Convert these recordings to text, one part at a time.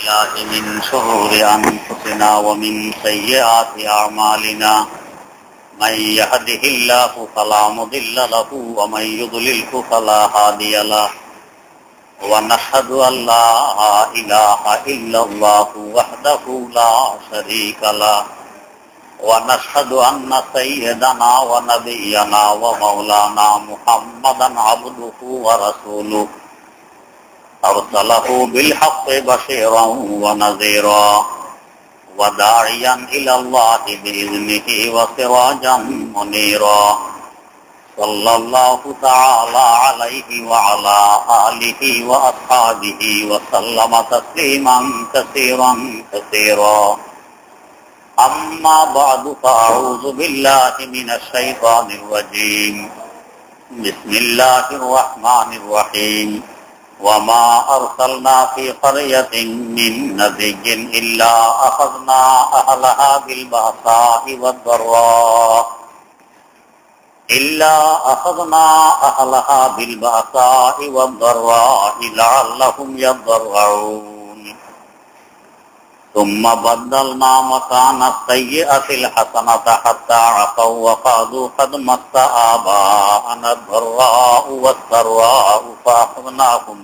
بالله من شرور أنفسنا ومن سيئات أعمالنا من يهده الله فلا مضل له ومن يضلله فلا هادي له ونشهد أن لا إله إلا الله وحده لا شريك له ونشهد أن سيدنا ونبينا ومولانا محمدا عبده ورسوله أرسله بالحق بشيرا ونذيرا وداعيا إلى الله بإذنه وسراجا منيرا صلى الله تعالى عليه وعلى آله وأصحابه وسلم تسليما كثيرا كثيرا أما بعد فأعوذ بالله من الشيطان الرجيم بسم الله الرحمن الرحيم وما أرسلنا في قرية من نبي إلا أخذنا أهلها بالبأساء والضراء لعلهم يضرعون ثم بدلنا مكان السيئة الحسنة حتى عفوا وقالوا قد مس آباءنا الضراء والسراء فأخذناهم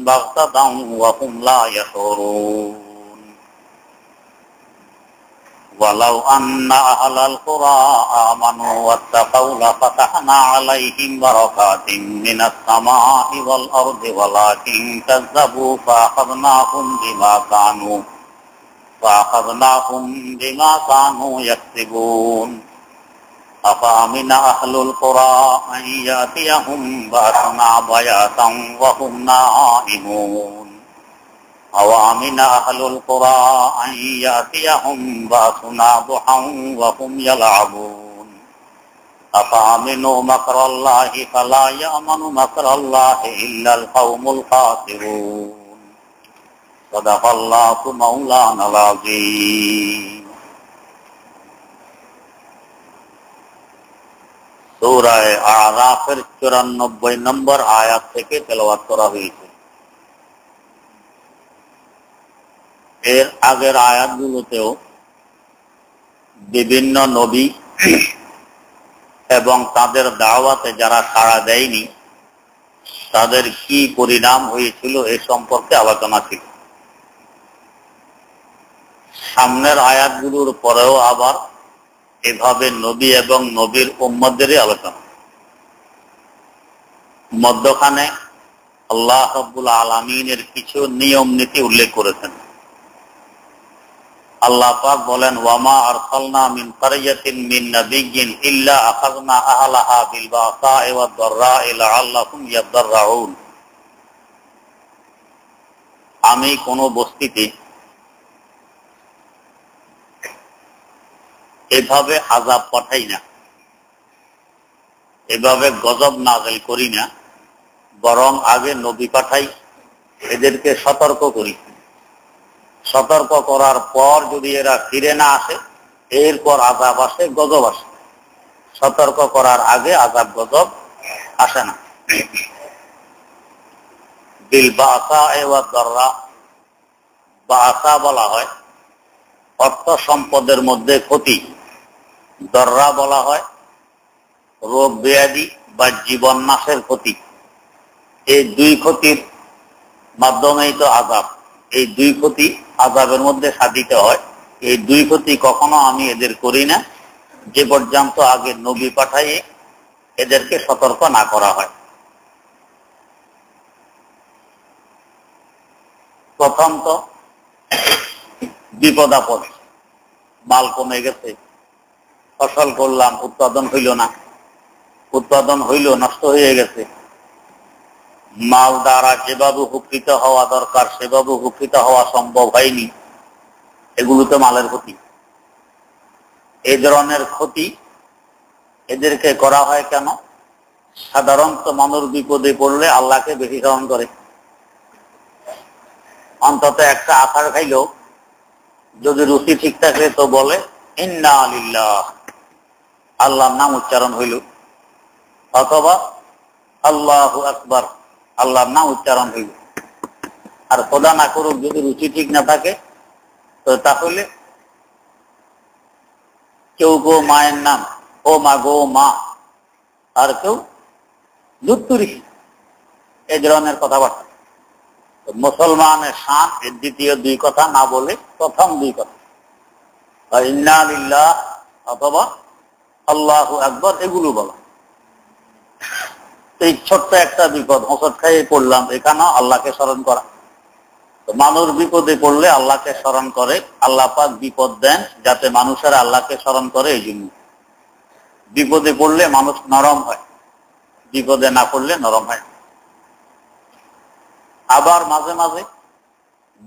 بغتة وهم لا يشعرون ولو أن أهل القرى آمنوا واتقوا لفتحنا عليهم بركات من السماء والأرض ولكن كذبوا فأخذناهم بما كانوا يكسبون أفأمن أهل القرى أن يأتيهم بأسنا بياتا وهم نائمون أوامن أهل القرى أن يأتيهم بأسنا ضحى وهم يلعبون أفأمنوا مكر الله فلا يأمن مكر الله إلا القوم الخاسرون صدق الله مولانا العظيم সূরা আরাফের 94 নম্বর আয়াত থেকে তেলাওয়াত করা হয়েছে। এর আগের আয়াতগুলোতেও বিভিন্ন নবী এবং তাদের দাওয়াতে যারা সাড়া দেয়নি তাদের কি পরিণাম হয়েছিল এ সম্পর্কে আলোচনা ছিল। সামনের আয়াতগুলোর পরেও আবার এভাবে নবী এবং নবীর উম্মতদেরই আলোচনা। মধ্যখানে আল্লাহ রাব্বুল আলামিনের কিছু নিয়ম নীতি উল্লেখ করেছেন। আল্লাহ পাক বলেন ওয়ামা আরসালনা মিন কারিয়াতিন মিন নাবিয়্যিন ইল্লা আখাযনা আহলাহা বিল বাসা'i ওয়াদ দাররা'i লাআল্লাহুম ইয়াদদাররাউন। আমি কোন বস্তিতে এভাবে আযাব পাঠাই না, এভাবে গজব নাযিল করি না, বরং আগে নবী পাঠাই, এদেরকে সতর্ক করি। সতর্ক করার পর যদি এরা ফিরে না আসে এরপর আযাব আসে, গজব আসে। সতর্ক করার আগে আযাব গজব আসে না। বিল বাসা'i ওয়াদ দাররা, বাসা বলা হয় অর্থ সম্পদের মধ্যে ক্ষতি, দররা বলা হয় রোগ ব্যাধি বা জীবন নাশের ক্ষতি। এই দুই ক্ষতির মাধ্যমেই তো আযাব। এই দুই ক্ষতি আযাবের মধ্যে সাধিত হয়। এই দুই ক্ষতি কখনো আমি এদের করি না যে পর্যন্ত আগে নবী পাঠাইয়ে এদেরকে সতর্ক না করা হয়। প্রথম তো বিপদ আপদ, মাল কমে গেছে, ফসল করলাম উৎপাদন হইল না, উৎপাদন হইল নষ্ট হয়ে গেছে, মাল দ্বারা যেভাবে উপকৃত হওয়া দরকার সেভাবে উপকৃত হওয়া সম্ভব হয়নি, এগুলো তো মালের ক্ষতি। এই ধরনের ক্ষতি এদেরকে করা হয় কেন? সাধারণত মানুষ বিপদে পড়লে আল্লাহকে বেশি স্মরণ করে। অন্তত একটা আছাড় খাইলেও যদি রুচি ঠিক থাকে তো বলে ইন্না লিল্লাহ, আল্লাহর নাম উচ্চারণ হইল, অথবা আল্লাহু আকবার, আল্লাহর নাম উচ্চারণ হইল। আর খোদা না করুক যদি রুচি ঠিক না থাকে, তো তাহলে কেউ কেউ মায়ের নাম ও মা গো মা, আর কেউ দুত্তুরি, এই ধরনের কথাবার্তা। মুসলমানের শান এর দ্বিতীয় দুই কথা না বলে প্রথম দুই কথা ইন্না লিল্লাহ অথবা আল্লাহু আকবার এগুলো বলা। এই ছোট্ট একটা বিপদ, হোঁচট খাইয়ে পড়লাম, এখানেও আল্লাহকে স্মরণ করা। তো মানুষ বিপদে পড়লে আল্লাহকে স্মরণ করে, আল্লাহ পাক বিপদ দেন যাতে মানুষেরা আল্লাহকে স্মরণ করে। এই জন্য বিপদে পড়লে মানুষ নরম হয়, বিপদে না পড়লে নরম হয়। আবার মাঝে মাঝে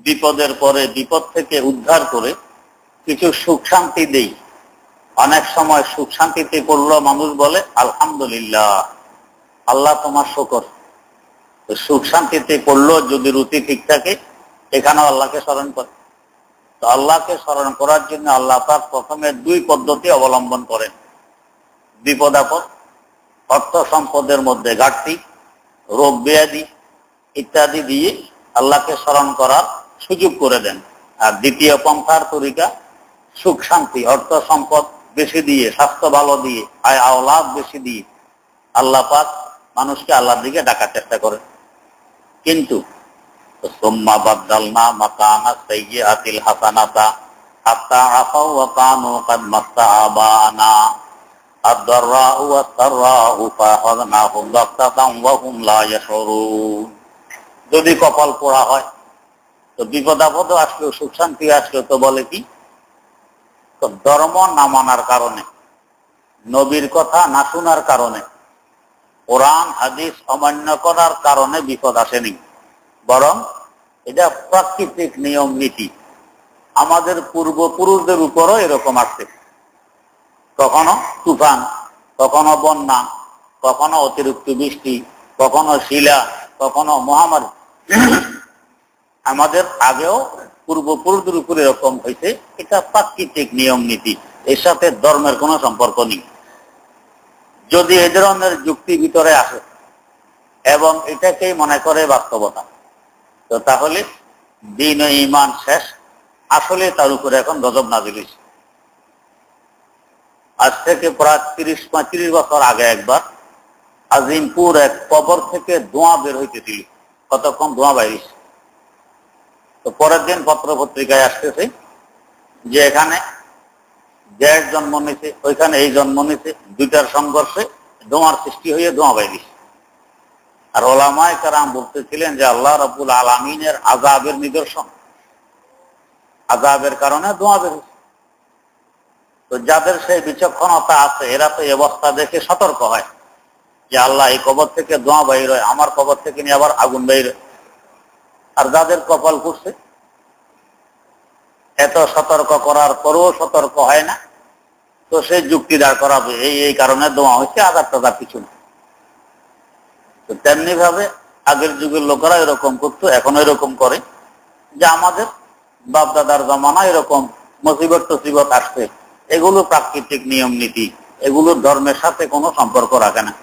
বিপদের পরে বিপদ থেকে উদ্ধার করে কিছু সুখ শান্তি দেই। অনেক সময় সুখ শান্তিতে পড়লো মানুষ বলে আলহামদুলিল্লাহ, আল্লাহ তোমার শুকর। সুখ শান্তিতে পড়লো যদি রুচি ঠিক থাকে, এখানেও আল্লাহকে স্মরণ করে। তো আল্লাহকে স্মরণ করার জন্য আল্লাহ পাক প্রথমে দুই পদ্ধতি অবলম্বন করেন। বিপদ আপদ, অর্থ সম্পদের মধ্যে ঘাটতি, রোগ ব্যাধি ইত্যাদি দিয়ে আল্লাহকে স্মরণ করার সুযোগ করে দেন। আর দ্বিতীয় পন্থার তরিকা সুখ শান্তি, অর্থ সম্পদ বেশি দিয়ে, স্বাস্থ্য ভালো দিয়ে, আয় আওলাদ বেশি দিয়ে আল্লাহ পাক মানুষকে আল্লাহর দিকে ডাকার চেষ্টা করে। কিন্তু সুম্মা বাদদালনা মাকানা সাইয়্যাতিল হাসানাতা হাত্তা আফাউ ওয়া কানু কাদ মাসসা আবানা আদ-দাররাউ ওয়াস-সাররাউ ফাআখাযনাহুম বাগতাতাম ওয়া হুম লা ইয়াশউরুন। যদি কপাল পোড়া হয়, তো বিপদ আপদ আসলেও, সুখ শান্তি আসলেও তো বলে কি, তো ধর্ম না মানার কারণে, নবীর কথা না শোনার কারণে, কোরআন হাদিস অমান্য করার কারণে বিপদ আসেনি, বরং এটা প্রাকৃতিক নিয়ম নীতি। আমাদের পূর্বপুরুষদের উপরও এরকম আসছে। কখনো তুফান, কখনো বন্যা, কখনো অতিরিক্ত বৃষ্টি, কখনো শিলা, কখনো মহামারী। আমাদের আগেও পূর্বপুরুষদের উপর এরকম হয়েছে। এটা প্রাকৃতিক নিয়ম নীতি, এর সাথে ধর্মের কোনো সম্পর্ক নেই। যদি এ ধরনের যুক্তি ভিতরে আসে এবং এটাকেই মনে করে বাস্তবতা, তো তাহলে দ্বীন ও ঈমান শেষ। আসলে তার উপরে এখন গজব নাযিল হয়েছে। আজ থেকে প্রায় 30-35 বছর আগে একবার আজিমপুর এক কবর থেকে ধোঁয়া বের হইতেছিল। কতক্ষণ ধোঁয়া বাইরেছে। তো পরের দিন পত্র পত্রিকায় আসতেছে যে এখানে গ্যাস জন্ম নিছে, ওইখানে এই জন্ম নিছে, দুইটার সংঘর্ষে ধোঁয়ার সৃষ্টি হয়ে ধোঁয়া বাইরেছে। আর ওলামায়ে কেরাম বলতেছিলেন যে আল্লাহ রাব্বুল আলামিনের আযাবের নিদর্শন, আযাবের কারণে ধোঁয়া বের হয়েছে। তো যাদের সেই বিচক্ষণতা আছে, এরা তো এই অবস্থা দেখে সতর্ক হয় যে আল্লাহ এই কবর থেকে ধোঁয়া বাইর হয়, আমার কবর থেকে নিয়ে আবার আগুন বাইর হয়। আর যাদের কপাল করছে, এত সতর্ক করার পরেও সতর্ক হয় না, তো সে যুক্তি দাঁড় করাবে এই কারণে ধোঁয়া হয়েছে, আদার টাদার কিছু না। তো তেমনি ভাবে আগের যুগের লোকেরা এরকম করতো, এখনো এরকম করে যে আমাদের বাপ দাদার জমানা এরকম মুসিবত টসিবত আসছে, এগুলো প্রাকৃতিক নিয়ম নীতি, এগুলো ধর্মের সাথে কোনো সম্পর্ক রাখে না।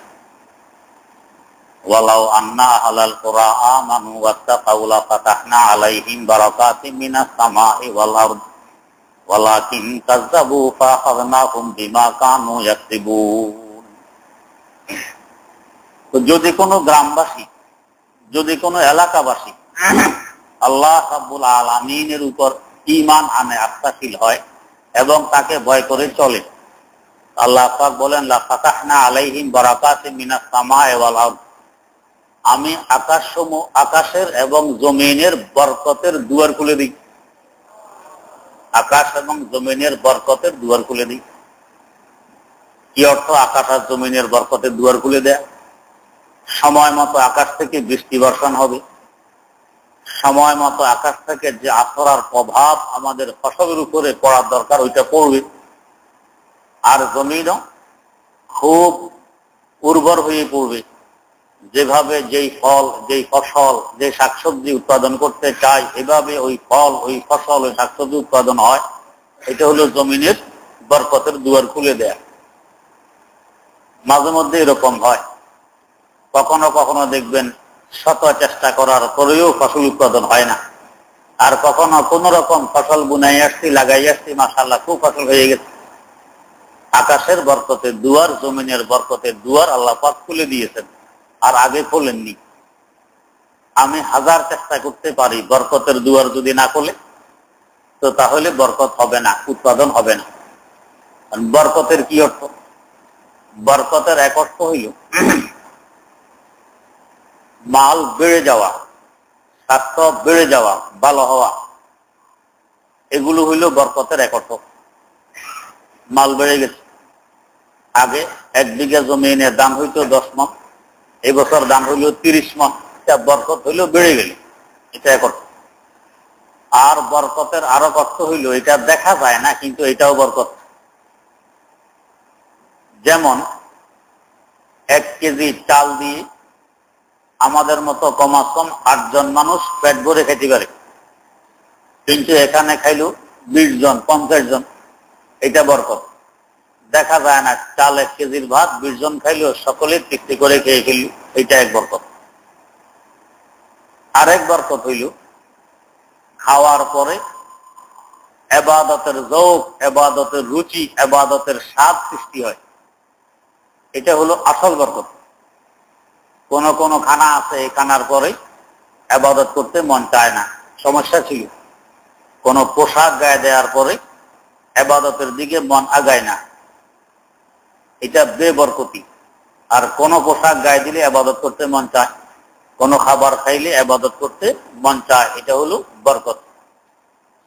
ওয়ালাউ আন্না আহলাল কুরা আমানু ওয়াত্তাকাউ লাফাতাহনা আলাইহিম বারাকাতিম মিনাস সামাই ওয়াল আরদ ওয়ালাকিন কাযযাবু ফাআখাযনাহুম বিমা কানু ইয়াকসিবুন। তো যদি কোনো গ্রামবাসী, যদি কোনো এলাকাবাসী আল্লাহ রাব্বুল আলামিনের উপর ঈমান আনে, আস্থাশীল হয় এবং তাকে ভয় করে চলে, আল্লাহ পাক বলেন লাফাতাহনা আলাইহিম বারাকাতিম মিনাস সামাই ওয়াল আরদ, আমি আকাশের এবং জমিনের বরকতের দুয়ার খুলে দিই। আকাশ এবং জমিনের বরকতের দুয়ার খুলে দিই। কি অর্থ আকাশ আর জমিনের বরকতের দুয়ার খুলে দেয়া? সময় মতো আকাশ থেকে বৃষ্টি বর্ষণ হবে, সময় মতো আকাশ থেকে যে আছড়ার প্রভাব আমাদের ফসলের উপরে পড়ার দরকার ওইটা পড়বে। আর জমিনও খুব উর্বর হয়ে পড়বে। যেভাবে যেই ফল, যেই ফসল, যে শাকসবজি উৎপাদন করতে চায়, এভাবে ওই ফল, ওই ফসল, ওই শাকসবজি উৎপাদন হয়। এটা হলো জমিনের বরকতের দুয়ার খুলে দেয়া। মাঝে মধ্যে এরকম হয়, কখনো কখনো দেখবেন শত চেষ্টা করার পরেও ফসল উৎপাদন হয় না। আর কখনো কোন রকম ফসল বুনাই আসছি, লাগাই আসছি, মাশাআল্লাহ খুব ফসল হয়ে গেছে। আকাশের বরকতের দুয়ার, জমিনের বরকতের দুয়ার আল্লাহ পাক খুলে দিয়েছেন, আর আগে খোলেননি। আমি হাজার চেষ্টা করতে পারি, বরকতের দুয়ার যদি না খোলে তো তাহলে বরকত হবে না, উৎপাদন হবে না। বরকতের কি অর্থ? বরকতের এক অর্থ হইল মাল বেড়ে যাওয়া, স্বাস্থ্য বেড়ে যাওয়া, ভালো হওয়া, এগুলো হইল বরকতের এক অর্থ। মাল বেড়ে গেছে, আগে 1 বিঘা জমিনের দাম হইতো 10 মণ, এই বছর দাম হইল 30 মণ, এটা বরকত হইল বেড়ে গেল, এটা এক অর্থ। আর বরকতের আরো অর্থ হইল, এটা দেখা যায় না কিন্তু এটাও বরকত। যেমন 1 কেজি চাল দিয়ে আমাদের মতো কমাস কম 8 জন মানুষ পেট ভরে খেতে পারে, কিন্তু এখানে খাইলো 20 জন 50 জন, এটা বরকত। দেখা যায় না, চাল 1 কেজির ভাত 20 জন খাইলো, সকলে তৃপ্তি করে খেয়ে ফেলল, এটা এক বরকত। আরেক বরকত হইল খাওয়ার পরে ইবাদতের যৌক, ইবাদতের রুচি, ইবাদতের স্বাদ সৃষ্টি হয়, এটা হলো আসল বরকত। কোন কোন খানা আছে, এই খানার পরে ইবাদত করতে মন চায় না, সমস্যা ছিল। কোন পোশাক গায়ে দেওয়ার পরে ইবাদতের দিকে মন আগায় না, এটা বেবরকতি। আর কোন পোশাক গায়ে দিলে ইবাদত করতে মন চায়, কোন খাবার খাইলে ইবাদত করতে মন চায়, এটা হলো বরকত।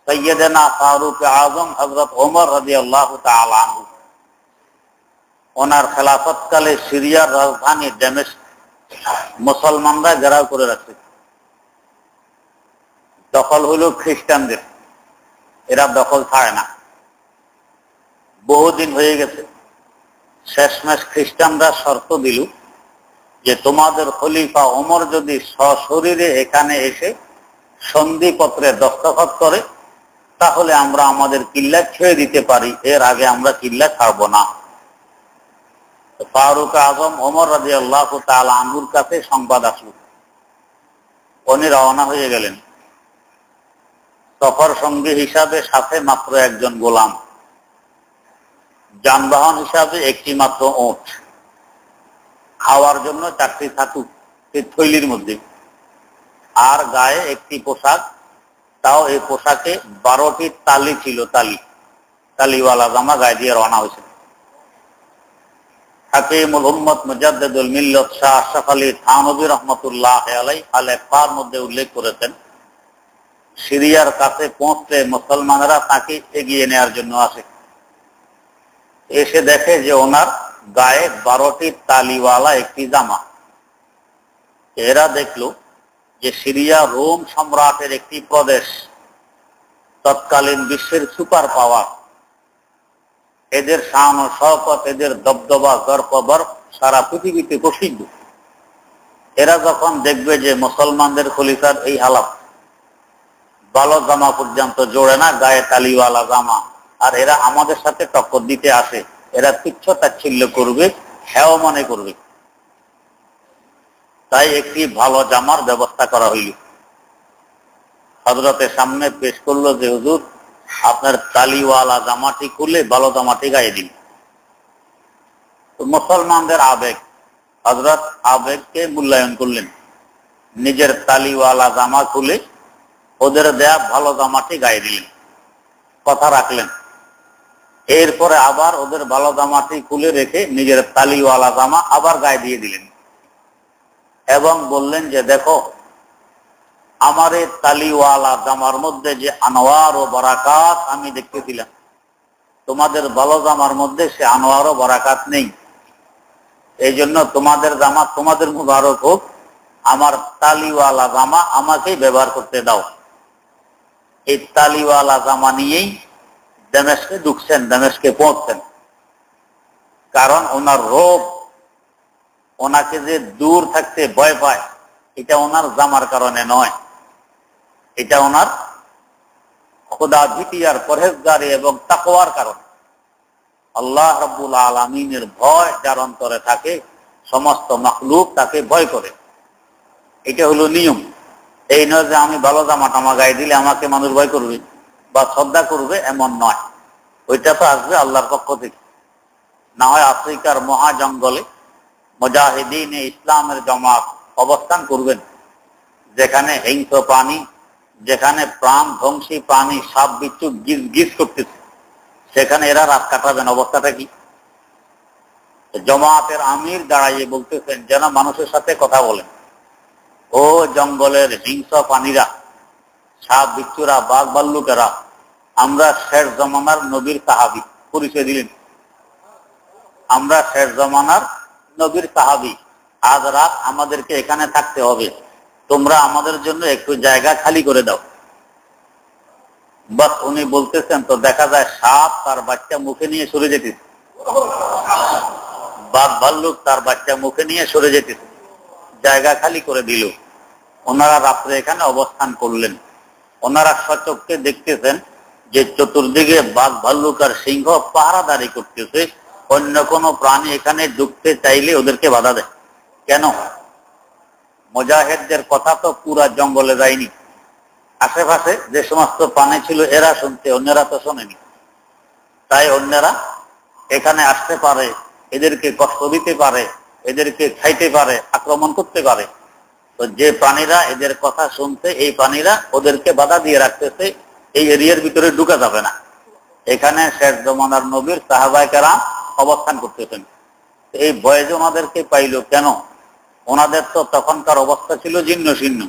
সাইয়্যিদানা ফারুক আযম হযরত ওমর রাদিয়াল্লাহু তাআলা আনহু, ওনার খেলাফতকালে সিরিয়ার রাজধানী দামেস্ক মুসলমানরা ঘেরাও করে রাখছে। দখল হলো খ্রিস্টানদের, এরা দখল ছাড়ে না, বহুদিন হয়ে গেছে। শেষমেশ খ্রিস্টানরা শর্ত দিল যে তোমাদের খলিফা ওমর যদি সশরীরে এখানে এসে সন্ধিপত্রে দস্তখত করে তাহলে আমরা আমাদের কিল্লা ছেড়ে দিতে পারি, এর আগে আমরা কিল্লা ছাড়ব না। ফারুক আজম ওমর রাদিয়াল্লাহু তাআলা আনহুর কাছে সংবাদ আসলো, উনি রওনা হয়ে গেলেন। সফর সঙ্গী হিসাবে সাথে মাত্র একজন গোলাম, যানবাহন হিসাবে একটি মাত্র ওট, খাওয়ার জন্য 4টি ছাতু থৈলির মধ্যে, আর গায়ে একটি পোশাক, তাও এই পোশাকে 12টি তালি ছিল, তালিওয়ালা জামা গায়ে দিয়ে রওনা হয়েছে। হাকিমুল উম্মত মুজাদ্দিদুল মিল্লাত শাহ আশরাফ আলী থানভী রাহমাতুল্লাহ আলাইহি আল-ইকফার মধ্যে উল্লেখ করেছেন, সিরিয়ার কাছে পৌঁছতে মুসলমানরা তাকে এগিয়ে নেওয়ার জন্য আসে। এসে দেখে যে ওনার গায়ে 12টি তালিওয়ালা একটি জামা। এরা দেখলো যে সিরিয়া রোম সম্রাটের একটি প্রদেশ, তৎকালীন বিশ্বের সুপার পাওয়ার, এদের শান ও শওকত, এদের দবদবা গর্ববর সারা পৃথিবীতে প্রসিদ্ধ। এরা যখন দেখবে যে মুসলমানদের খলিফার এই হালাত, ভালো জামা পর্যন্ত জোড়ে না, গায়ে তালিওয়ালা জামা, আর এরা আমাদের সাথে টক্কর দিতে আসে, এরা তুচ্ছ তাচ্ছিল্য করবে, হেয় মনে করবে। তাই একটি ভালো জামার ব্যবস্থা করা হইল। হযরতের সামনে পেশ করলো যে হুজুর, আপনার তালিওয়ালা জামাটি খুলে ভালো জামাটি গায়ে দিন। তো মুসলমানদের আবেগ, হযরত আবেগকে মূল্যায়ন করলেন, নিজের তালিওয়ালা জামা খুলে ওদের দেয়া ভালো জামাটি গায়ে দিলেন, কথা রাখলেন। এরপরে আবার ওদের ভালো জামাটি খুলে রেখে নিজের তালিওয়ালা জামা আবার গায়ে দিয়ে দিলেন এবং বললেন যে দেখো, আমার এই তালিওয়ালা জামার মধ্যে যে আনোয়ার ও বারাকাত আমি দেখতেছিলাম, তোমাদের ভালো জামার মধ্যে সে আনোয়ার ও বারাকাত নেই। এই জন্য তোমাদের জামা তোমাদের মুবারক হোক, আমার তালিওয়ালা জামা আমাকেই ব্যবহার করতে দাও। এই তালিওয়ালা জামা নিয়েই দামেস্কে ঢুকছেন, দামেস্কে পৌঁছছেন। কারণ ওনার রোগ, ওনাকে যে দূর থাকতে ভয় পায়, এটা ওনার জামার কারণে নয়, এটা ওনার খোদা ভীতি আর পরহেজগারি এবং তাকওয়ার কারণে। আল্লাহ রাব্বুল আলামিনের ভয় যার অন্তরে থাকে, সমস্ত মাখলুক তাকে ভয় করে। এটা হলো নিয়ম। এই নয় যে আমি ভালো জামা টামা গায়ে দিলে আমাকে মানুষ ভয় করবে বা শ্রদ্ধা করবে, এমন নয়। ওইটা তো আসবে আল্লাহর পক্ষ থেকে। না হয় আফ্রিকার মহা জঙ্গলে মুজাহিদিন ইসলামের জামাত অবস্থান করবেন, যেখানে হিংস্র প্রাণী, যেখানে প্রাণ ধ্বংসী প্রাণী সাপ বিচ্ছু গিজ গিজ করতেছে, সেখানে এরা রাত কাটাবেন। অবস্থাটা কি? জামাতের আমির দাঁড়াইয়ে বলতেছেন যেন মানুষের সাথে কথা বলেন, ও জঙ্গলের হিংস্র প্রাণীরা, সাপ বিচ্ছুরা, বাঘ ভাল্লুকেরা, আমরা শেষ জমানার নবীর সাহাবী। পরিচয় দিলেন, আমরা শেষ জমানার নবীর সাহাবী। আজ রাত আমাদেরকে এখানে থাকতে হবে, তোমরা আমাদের জন্য একটু জায়গা খালি করে দাও। বাস উনি বলতেছেন, তো দেখা যায় সাপ তার বাচ্চা মুখে নিয়ে সরে যেতেছে, বাঘ ভাল্লুক তার বাচ্চা মুখে নিয়ে সরে যেতেছে, জায়গা খালি করে দিল। ওনারা রাত্রে এখানে অবস্থান করলেন। ওনারা সচক্ষে দেখতেছেন যে চতুর্দিকে বাঘ ভাল্লুক আর সিংহ পাহারাদারি করতেছে। অন্য কোনো প্রাণী এখানে ঢুকতে চাইলে ওদেরকে বাধা দেয়। কেন? মুজাহিদদের কথা তো পুরা জঙ্গলে যায়নি, আশেপাশে যে সমস্ত প্রাণী ছিল এরা শুনতে, অন্যরা তো শোনেনি। তাই অন্যরা এখানে আসতে পারে, এদেরকে কষ্ট দিতে পারে, এদেরকে খাইতে পারে, আক্রমণ করতে পারে। তো যে প্রাণীরা এদের কথা শুনতে, এই প্রাণীরা ওদেরকে বাধা দিয়ে রাখতেছে, এই এরিয়ার ভিতরে ঢুকা যাবে না। এখানে শেষ জমানার নবীর সাহাবায়ে কেরাম অবস্থান করতেছেন। এই ভয়ে ওনাদেরকে পাইল কেন? ওনাদের তো তখনকার অবস্থা ছিল জীর্ণ শীর্ণ।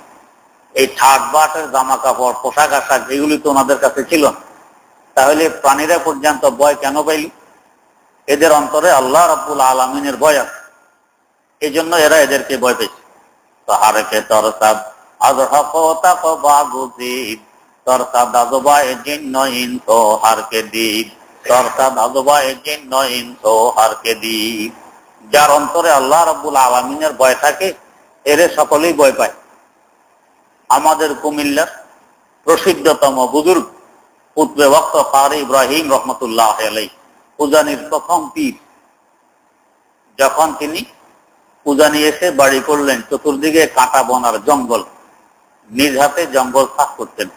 এই ঠাট বাটের জামা কাপড়, পোশাক আশাক এগুলি তো ওনাদের কাছে ছিল না। তাহলে প্রাণীরা পর্যন্ত ভয় কেন পাইল? এদের অন্তরে আল্লাহ রাব্বুল আলামিনের ভয় আছে, এই জন্য এরা এদেরকে ভয় পেয়েছে। তো হারকে তরসাদ আযহাক তাকবাগুজিদ তরসাদ আযবায়ে জিন্ন ইনসো হারকে দিদ তরসাদ আযবায়ে জিন্ন ইনসো হারকে দিদ। যার অন্তরে আল্লাহ রাব্বুল আলামিনের ভয় থাকে, এর সকলেই ভয় পায়। আমাদের কুমিল্লার প্রসিদ্ধতম বুজুর্গ কুতবে ওয়াক্ত কারি ইব্রাহিম রহমতুল্লাহ আলাইহি, উজানির প্রথম পীর, যখন তিনি উজানি এসে বাড়ি করলেন, চতুর্দিকে কাঁটা বনার জঙ্গল, নিজ হাতে জঙ্গল সাফ করতেন।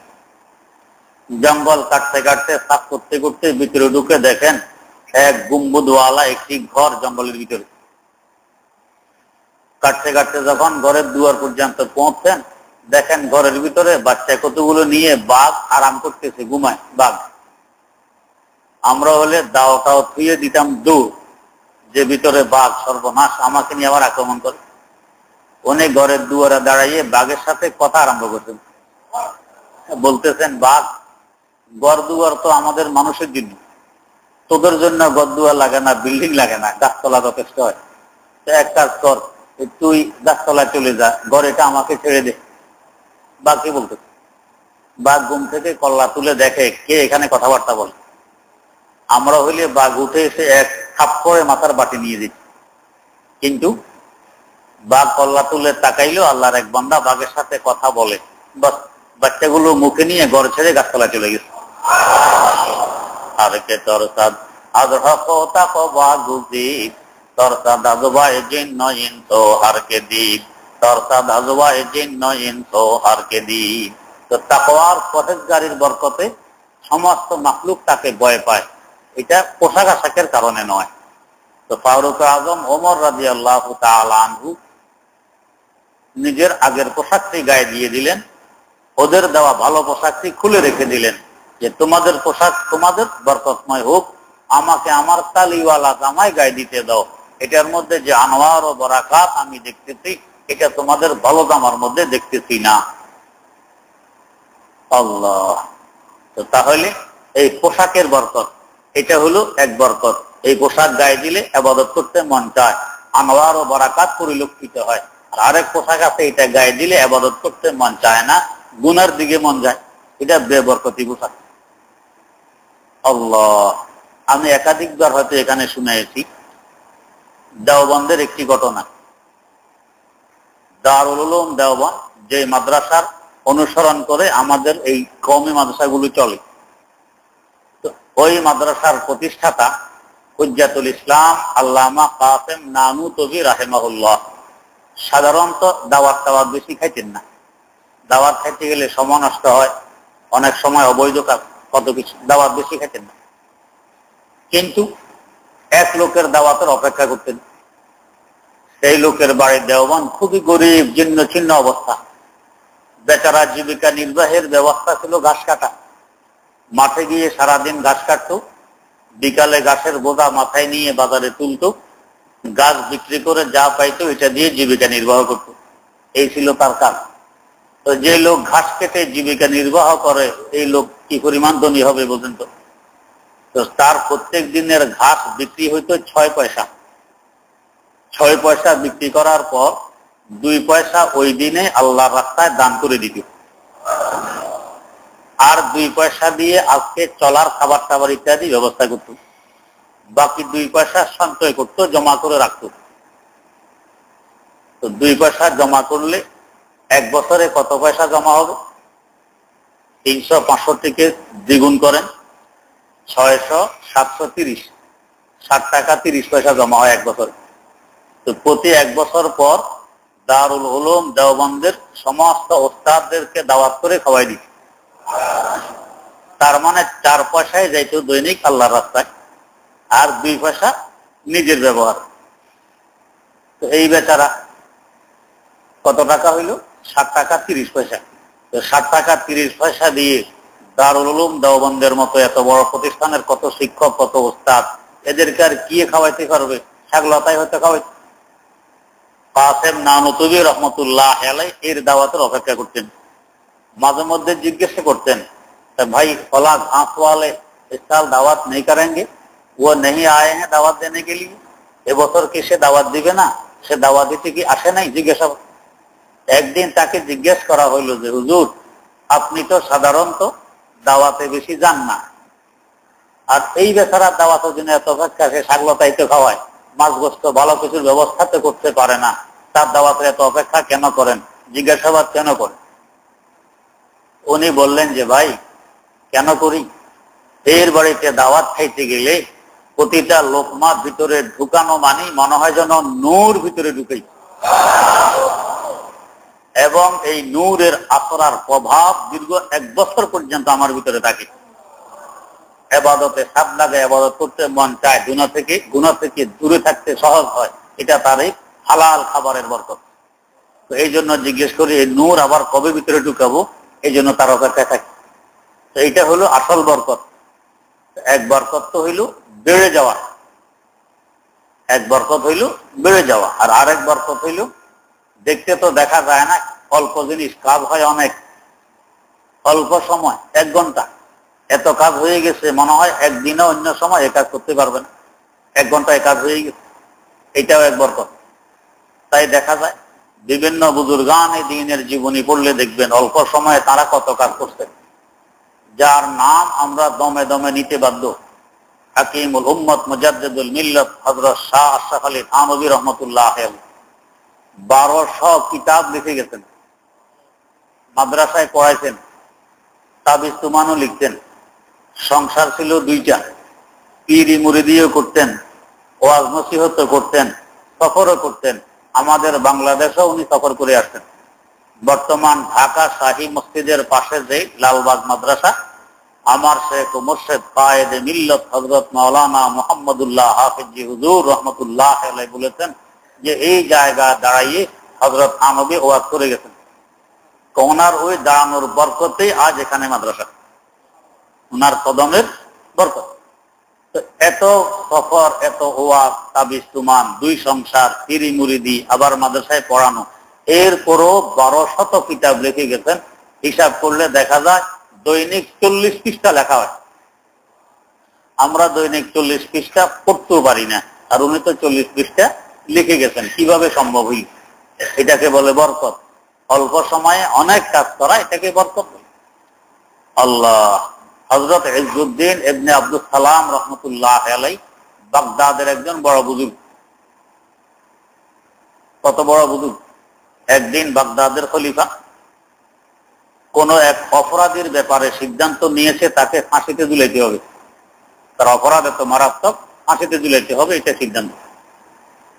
জঙ্গল কাটতে কাটতে সাফ করতে করতে ভিতরে ঢুকে দেখেন এক গুম্বুদওয়ালা একটি ঘর জঙ্গলের ভিতরে। কাটতে কাটতে যখন ঘরের দুয়ার পর্যন্ত পৌঁছছেন, দেখেন ঘরের ভিতরে বাচ্চা কতগুলো নিয়ে বাঘ আরাম করতেছে, ঘুমায় বাঘ। আমরা হলে দাওটাও থুয়ে দিতাম দূর, যে ভিতরে বাঘ, সর্বনাশ, আমাকে নিয়ে আবার আক্রমণ করে। উনি ঘরের দুয়ারে দাঁড়াইয়ে বাঘের সাথে কথা আরম্ভ করতেন, বলতেছেন, বাঘ, ঘর দুয়ার তো আমাদের মানুষের জন্য, তোদের জন্য ঘর দুয়ার লাগে না, বিল্ডিং লাগে না, গাছতলা যথেষ্ট হয়। এক কাজ কর, তুই গাছতলায় চলে যা, ঘর এটা আমাকে ছেড়ে দে। বাঘ কি বলতেছে? বাঘ ঘুম থেকে কল্লা তুলে দেখে কে এখানে কথাবার্তা বলে। আমরা হইলে বাঘ উঠে এসে এক থাপ্পড়ে মাথার বাটি নিয়ে দিচ্ছি, কিন্তু বাঘ কল্লা তুলে তাকাইলেও আল্লাহর এক বান্দা বাঘের সাথে কথা বলে। বাস, বাচ্চাগুলো মুখে নিয়ে ঘর ছেড়ে গাছতলা চলে গেছে। আর কে তরসাদ আযহাক তাকবাগুজিদ তরসাদ আযবায়ে জিন্ন ইনসো হারকে দিদ তরসাদ আযবায়ে জিন্ন ইনসো হারকে দিদ। তো তাকওয়ার পরহেজগারির বরকতে সমস্ত মাখলুক তাকে ভয় পায়। এটা পোশাক আশাকের কারণে নয়। তো ফারুক আজম ওমর রাদিয়াল্লাহু তাআলা আনহু নিজের আগের পোশাকটি গায়ে দিয়ে দিলেন, ওদের দেওয়া ভালো পোশাকটি খুলে রেখে দিলেন, যে তোমাদের পোশাক তোমাদের বরকতময় হোক, আমাকে আমার তালিওয়ালা জামাই গায়ে দিতে দাও। এটার মধ্যে যে আনোয়ার ও বরাকাত আমি দেখতেছি, এটা তোমাদের ভালো জামার মধ্যে দেখতেছি না। আল্লাহ। তো তাহলে এই পোশাকের বরকত, এটা হলো এক বরকত। এই পোশাক গায়ে দিলে ইবাদত করতে মন চায়, আনোয়ার ও বরাকাত পরিলক্ষিত হয়। আর আরেক পোশাক আছে, এটা গায়ে দিলে ইবাদত করতে মন চায় না, গুনার দিকে মন যায়, এটা বেবরকতি পোশাক। আল্লাহ। আমি একাধিকবার হয়তো এখানে শুনেছি দেওবন্দের একটি ঘটনা। দারুল উলুম দেওবন্দ, যে মাদ্রাসার অনুসরণ করে আমাদের এই কওমি মাদ্রাসাগুলো চলে, তো ওই মাদ্রাসার প্রতিষ্ঠাতা হুজ্জাতুল ইসলাম আল্লামা কাসেম নানুতুবি রাহিমাহুল্লাহ সাধারণত দাওয়াত বেশি খাইতেন না। দাওয়াত খাইতে গেলে সময় নষ্ট হয়, অনেক সময় অবৈধ কাজ, কত কিছু, দাওয়াত বেশি খাইতেন না। কিন্তু এক লোকের দাওয়াতের অপেক্ষা করতেন। সেই লোকের বাড়ির দেওবন্দ খুবই গরিব, জীর্ণ ছিন্ন অবস্থা। বেচারা জীবিকা নির্বাহের ব্যবস্থা ছিল ঘাস কাটা। মাঠে গিয়ে সারাদিন ঘাস কাটতো, বিকালে ঘাসের বোঝা মাথায় নিয়ে বাজারে তুলতো, গাছ বিক্রি করে যা পাইতো এটা দিয়ে জীবিকা নির্বাহ করত। এই ছিল তার কাজ। তো যে লোক ঘাস কেটে জীবিকা নির্বাহ করে, এই লোক কি পরিমাণ ধনী হবে বলুন তো? তো তার প্রত্যেক দিনের ঘাস বিক্রি হইতো 6 পয়সা। 6 পয়সা বিক্রি করার পর 2 পয়সা ওই দিনে আল্লাহর রাস্তায় দান করে দিত। আর 2 পয়সা দিয়ে আজকে চলার খাবার টাবার ইত্যাদি ব্যবস্থা করত। বাকি 2 পয়সা সঞ্চয় করত, জমা করে রাখত। তো 2 পয়সা জমা করলে 1 বছরে কত পয়সা জমা হবে? 365 দ্বিগুণ করেন, 600, 730, 60 টাকা 30 পয়সা জমা হয় 1 বছরে। তো প্রতি 1 বছর পর দারুল উলুম দেওবন্দের সমস্ত ওস্তাদদেরকে দাওয়াত করে খাওয়াই দিত। তার মানে 4 পয়সায় যাইতো দৈনিক আল্লাহর রাস্তায়, আর 2 পয়সা নিজের ব্যবহার। তো এই বেচারা কত টাকা হইল? 60 টাকা 30 পয়সা। তো 60 টাকা 30 পয়সা দিয়ে দারুল উলুম দেওবন্দের মতো এত বড় প্রতিষ্ঠানের কত শিক্ষক, কত ওস্তাদ, এদেরকে আর কি খাওয়াইতে পারবে? ছাগলতাই হয়তো খাওয়াইতে। কাসেম নানুতুবি রহমতুল্লাহ আলাইহি এর দাওয়াতের অপেক্ষা করতেন। মাঝে মধ্যে জিজ্ঞাসা করতেন, भाई फला घास वाले इस साल दावत नहीं करेंगे, वो नहीं आए हैं दावत देने के लिए, এবছর কি সে দাওয়াত দিবে না? সে দাওয়াত দিতে কি আসে নাই? জিজ্ঞাসা। একদিন তাকে জিজ্ঞেস করা হইল যে হুজুর, আপনি তো সাধারণত দাওয়াতে বেশি যান না, আর এই বেচারা দাওয়াতের জন্য এত অপেক্ষা, সে ছাগলতাই তো খাওয়ায়, মাছ গোস্ত ভালো কিছুর ব্যবস্থা তো করতে পারে না, তার দাওয়াতের এত অপেক্ষা কেন করেন, জিজ্ঞাসাবাদ কেন করেন? উনি বললেন যে ভাই, কেন করি? এর বাড়িতে দাওয়াত খাইতে গেলে প্রতিটা লোকমা ভিতরে ঢুকানো মানে মনে হয় যেন নূর ভিতরে ঢুকাই, এবং এই নূরের আসরার প্রভাব দীর্ঘ 1 বছর পর্যন্ত আমার ভিতরে থাকে। ইবাদতে সাদ লাগে, ইবাদত করতে মন চায়, গুনাহ থেকে দূরে থাকতে সহজ হয়। এটা তার এই হালাল খাবারের বরকত। তো এই জন্য জিজ্ঞেস করি, এই নূর আবার কবে ভিতরে ঢুকাবো, এই জন্য তার অপেক্ষায় থাকে। তো এইটা হলো আসল বরকত। এক বরকত তো হইল বেড়ে যাওয়া, এক বরকত হইল বেড়ে যাওয়া, আর আরেক বরকত হইল দেখতে তো দেখা যায় না, অল্প জিনিস কাজ হয় অনেক, অল্প সময় 1 ঘন্টা এত কাজ হয়ে গেছে, মনে হয় একদিনে অন্য সময় এ কাজ করতে পারবে না, 1 ঘন্টায় কাজ হয়ে গেছে। এটাও এক বরকত। তাই দেখা যায় বিভিন্ন বুজুর্গান দ্বীনের জীবনী পড়লে দেখবেন অল্প সময়ে তারা কত কাজ করছেন, যার নাম আমরা দমে দমে নিতে বাধ্য। হাকিমুল উম্মত মুজাদ্দিদুল মিল্লাত হযরত শাহ আশরাফ আলী থানভী রহমাতুল্লাহ আলাইহি 1200 কিতাব লিখে গেছেন। মাদ্রাসায় পড়াইছেন, তাবিজ তুমানও লিখতেন। সংসার ছিল 2টা, পীরি মুরিদিও করতেন, ওয়াজ নসিহত করতেন, সফরও করতেন। আমাদের বাংলাদেশেও উনি সফর করে আসতেন। বর্তমান ঢাকা শাহী মসজিদের পাশে যে লালবাগ মাদ্রাসা, আমার শেখ ও মুর্শিদ কায়েদে মিল্লাত হযরত মাওলানা মুহাম্মদুল্লাহ হাফিজি হুজুর রহমতুল্লাহ আলাইহি বলেছেন যে এই জায়গায় দাঁড়িয়ে হযরত থানভী ওয়াজ করে গেছেন। ওনার ওই দাঁড়ানোর বরকতে আজ এখানে মাদ্রাসা, ওনার কদমের বরকত। তো এত সফর, এত ওয়াজ, তাবিজ তুমান, 2 সংসার, পীরি মুরিদি, আবার মাদ্রাসায় পড়ানো, এরপরও 1200 কিতাব লিখে গেছেন। হিসাব করলে দেখা যায় দৈনিক 40 পৃষ্ঠা লেখা হয়। আমরা দৈনিক 40 পৃষ্ঠা পড়তেও পারি না, আর উনি তো 40 পৃষ্ঠা লিখে গেছেন। কিভাবে সম্ভব হইল? এটাকে বলে বরকত। অল্প সময়ে অনেক কাজ করা, এটাকে বরকত। আল্লাহ। হযরত ইজ্জুদ্দিন ইবনে আব্দুস সালাম রহমতুল্লাহ আলাইহি বাগদাদের একজন বড় বুজুর্গ। কত বড় বুজুর্গ! একদিন বাগদাদের খলিফা কোন এক অপরাধীর ব্যাপারে সিদ্ধান্ত নিয়েছে তাকে ফাঁসিতে ঝুলাইতে হবে। তার অপরাধ এত মারাত্মক, ফাঁসিতে ঝুলাইতে হবে, এটা সিদ্ধান্ত।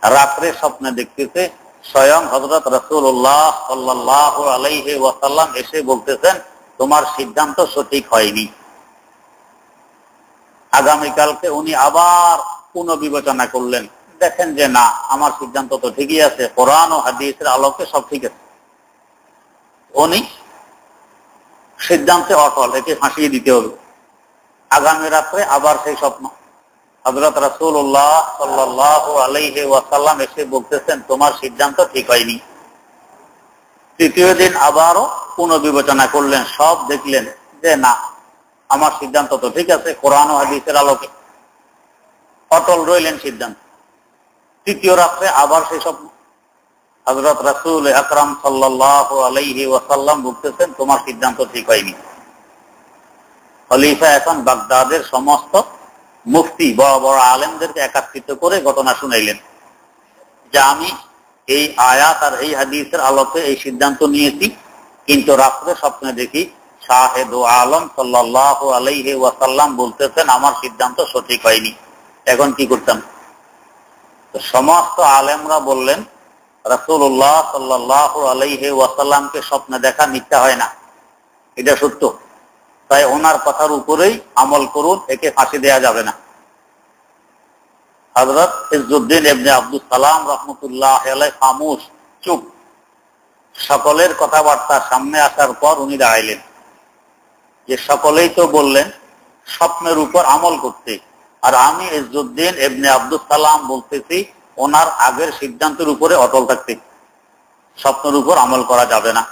রাত্রে স্বপ্নে দেখতেছে স্বয়ং হযরত রাসূলুল্লাহ সাল্লাল্লাহু আলাইহি ওয়াসাল্লাম এসে বলতেছেন তোমার সিদ্ধান্ত সঠিক হয়নি। আগামীকালকে উনি আবার পুনর্বিবেচনা করলেন, দেখেন যে না, আমার সিদ্ধান্ত তো ঠিকই আছে, কোরআন ও হাদিসের আলোকে সব ঠিক আছে। উনি সিদ্ধান্তে অটল, একে ফাঁসিয়ে দিতে হবে। আগামী রাত্রে আবার সেই স্বপ্ন, হযরত রাসূলুল্লাহ সাল্লাল্লাহু আলাইহি ওয়াসাল্লাম এসে বলতেছেন তোমার সিদ্ধান্ত ঠিক হয়নি। তৃতীয় দিন আবারও পুনর্বিবেচনা করলেন, সব দেখলেন যে না, আমার সিদ্ধান্ত তো ঠিক আছে, কোরআন ও হাদিসের আলোকে। অটল রইলেন সিদ্ধান্ত। তৃতীয় রাত্রে আবার সেই স্বপ্ন, হযরত রাসূল আকরাম সাল্লাল্লাহু আলাইহি ওয়াসাল্লাম বলতেছেন তোমার সিদ্ধান্ত ঠিক হয়নি। খলিফা এখন বাগদাদের সমস্ত মুফতি, বড় বড় আলেমদেরকে একত্রিত করে ঘটনা শুনাইলেন যে আমি এই আয়াত আর এই হাদিসের আলোকে এই সিদ্ধান্ত নিয়েছি, কিন্তু রাত্রে স্বপ্নে দেখি শাহেদ আলম সাল্লাল্লাহু আলাইহি ওয়াসাল্লাম বলতেছেন আমার সিদ্ধান্ত সঠিক হয়নি। এখন কি করতাম? তো সমস্ত আলেমরা বললেন রাসূলুল্লাহ সাল্লাল্লাহু আলাইহি ওয়াসাল্লামকে স্বপ্নে দেখা মিথ্যা হয় না, এটা সত্য। তাই ওনার কথার উপরেই আমল করুন, একে ফাঁসি দেয়া যাবে না। হযরত ইজ্জুদ্দিন ইবনে আব্দুস সালাম রাহমাতুল্লাহ আলাইহি খামোশ, চুপ। সকলের কথাবার্তা সামনে আসার পর উনি দাঁড়াইলেন, যে সকলেই তো বললেন স্বপ্নের উপর আমল করতে, আর আমি ইজ্জুদ্দিন ইবনে আব্দুস সালাম বলতেছি ওনার আগের সিদ্ধান্তের উপরে অটল থাকতে, স্বপ্নের উপর আমল করা যাবে না।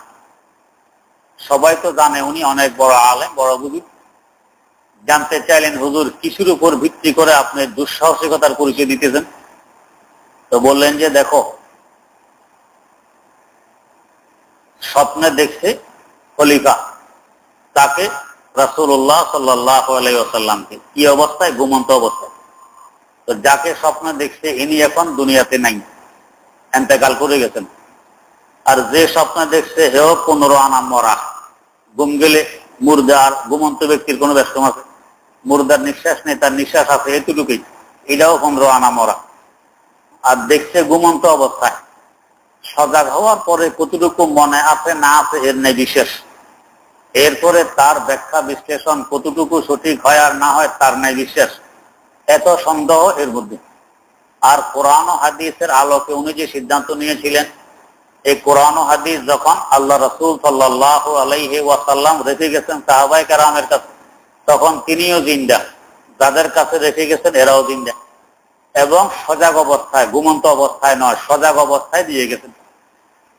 সবাই তো জানে উনি অনেক বড় আলেম, বড় বুজুর্গ। জানতে চাইলেন হুজুর কিসের উপর ভিত্তি করে আপনি দুঃসাহসিকতার পরিচয় দিতেছেন? তো বললেন যে দেখো, স্বপ্নে দেখছে খলিফা, তাকে রাসূলুল্লাহ সাল্লাল্লাহু আলাইহি ওয়াসাল্লামকে, কি অবস্থায়? ঘুমন্ত অবস্থায়। তো যাকে স্বপ্নে দেখছে ইনি এখন দুনিয়াতে নাই, ইন্তেকাল করে গেছেন। আর যে স্বপ্নে দেখছে হেও 15 আনা মরা। ঘুম গেলে মুর্দার ঘুমন্ত ব্যক্তির কোনো ব্যস্তম আছে? মুর্দার নিঃশ্বাস নেই, তার নিঃশ্বাস আছে এতটুকুই, এটাও 15 আনা মরা। আর দেখছে ঘুমন্ত অবস্থায়। সজাগ হওয়ার পরে কতটুকু মনে আছে না আছে এর নেই বিশেষ। এরপরে তার ব্যাখ্যা বিশ্লেষণ কতটুকু সঠিক হয় আর না হয় তার নেই বিশ্বাস। এত সন্দেহ এর মধ্যে। আর কোরআন ও হাদিসের আলোকে উনি যে সিদ্ধান্ত নিয়েছিলেন, এই কোরআন ও হাদিস যখন আল্লাহ রাসূল সাল্লাল্লাহু আলাইহি ওয়াসাল্লাম রেখে গেছেন সাহাবায়ে কেরামের কাছে, তখন তিনিও জিন্দা, যাদের কাছে রেখে গেছেন এরাও জিন্দা, এবং সজাগ অবস্থায়, ঘুমন্ত অবস্থায় নয়, সজাগ অবস্থায় দিয়ে গেছেন।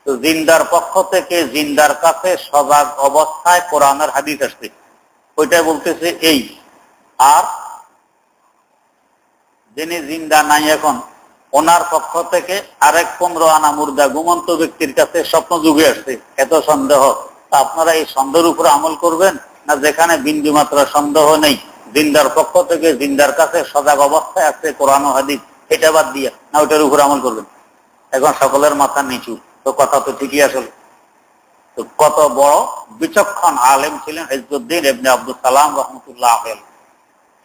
তো জিন্দার পক্ষ থেকে জিন্দার কাছে সজাগ অবস্থায় কোরআনের হাদিস আসছে, ওইটাই বলতেছে এই। আর যিনি জিন্দা নাই এখন, ওনার পক্ষ থেকে আরেক 15 আনা মুর্দা ঘুমন্ত ব্যক্তির কাছে স্বপ্ন যুগে আসছে। এত সন্দেহ, আপনারা এই সন্দেহের উপরে আমল করবেন না যেখানে বিন্দু মাত্রা সন্দেহ নেই, জিন্দার পক্ষ থেকে জিন্দার কাছে সজাগ অবস্থায় আছে কোরআন ও হাদিস, এটা বাদ দিয়ে না ওইটার উপরে আমল করবেন? এখন সকলের মাথা নিচু। তো কথা তো ঠিকই আসলে। তো কত বড় বিচক্ষণ আলেম ছিলেন ইজ্জুদ্দিন ইবনে আব্দুস সালাম রাহমাতুল্লাহ আলাইহি।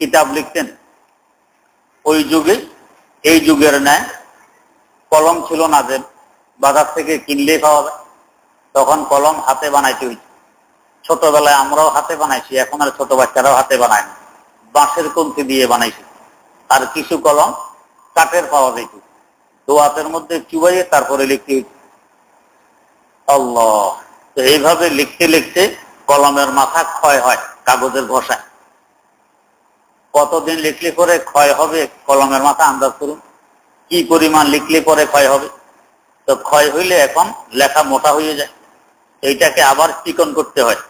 কিতাব লিখতেন। ওই যুগে এই যুগের ন্যায় কলম ছিল না যে বাজার থেকে কিনলেই পাওয়া যায়। তখন কলম হাতে বানাইতে হইছে। ছোটবেলায় আমরাও হাতে বানাইছি, এখন আর ছোট বাচ্চারাও হাতে বানায় না, বাঁশের কঞ্চি দিয়ে বানাইছি। আর কিছু কলম কাঠের পাওয়া যাইত, দোয়াতের মধ্যে চুবাইয়ে তারপরে লিখতে হইছে। আল্লাহ! তো এইভাবে লিখতে লিখতে কলমের মাথা ক্ষয় হয় কাগজের ঘষায়। কতদিন লিখলে পরে ক্ষয় হবে কলমের মাথা আন্দাজ করুন। কি পরিমাণ লিখলে পরে ক্ষয় হবে? তো ক্ষয় হইলে এখন লেখা মোটা হয়ে যায়, এইটাকে আবার চিকন করতে হয়।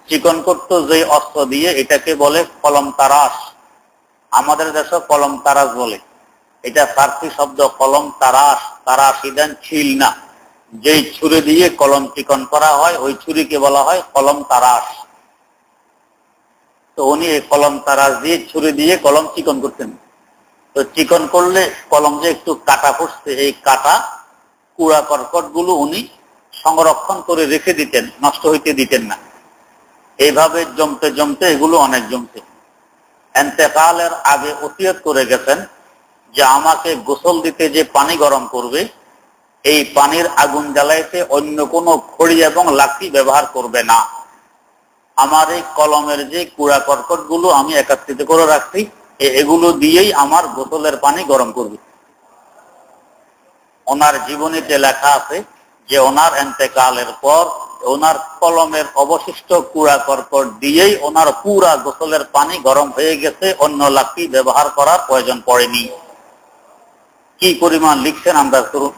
চিকন করতে যে অস্ত্র দিয়ে, এটাকে বলে কলম তারাশ। আমাদের দেশে কলম তারাশ বলে। এটা ফার্সি শব্দ কলম তারাশ। তারাশ ইদান ছিল না, যেই ছুরি দিয়ে কলম চিকন করা হয় ওই ছুরিকে বলা হয় কলম তারাশ। তো উনি এই কলম তারাশ দিয়ে, ছুরি দিয়ে কলম চিকন করতেন। তো চিকন করলে কলম যে একটু কাটা পড়ছে, এই কাটা কুড়া কর্কট গুলো উনি সংরক্ষণ করে রেখে দিতেন, নষ্ট হইতে দিতেন না। এইভাবে জমতে জমতে এগুলো অনেক জমছে। ইন্তেকালের আগে ওসিয়ত করে গেছেন যে আমাকে গোসল দিতে যে পানি গরম করবে, এই পানির আগুন জ্বালাইতে অন্য কোনো খড়ি এবং লাকড়ি ব্যবহার করবে না। আমার এই কলমের যে কুড়া কর্কট গুলো আমি একত্রিত করে রাখছি, এগুলো দিয়েই আমার বোতলের পানি গরম করবে। ওনার জীবনীতে লেখা আছে যে ওনার এন্তেকালের পর ওনার কলমের অবশিষ্ট কুড়া কর্কট দিয়েই ওনার পুরা গোসলের পানি গরম হয়ে গেছে, অন্য লাকড়ি ব্যবহার করার প্রয়োজন পড়েনি। কি পরিমাণ লিখছেন আন্দাজ করুন।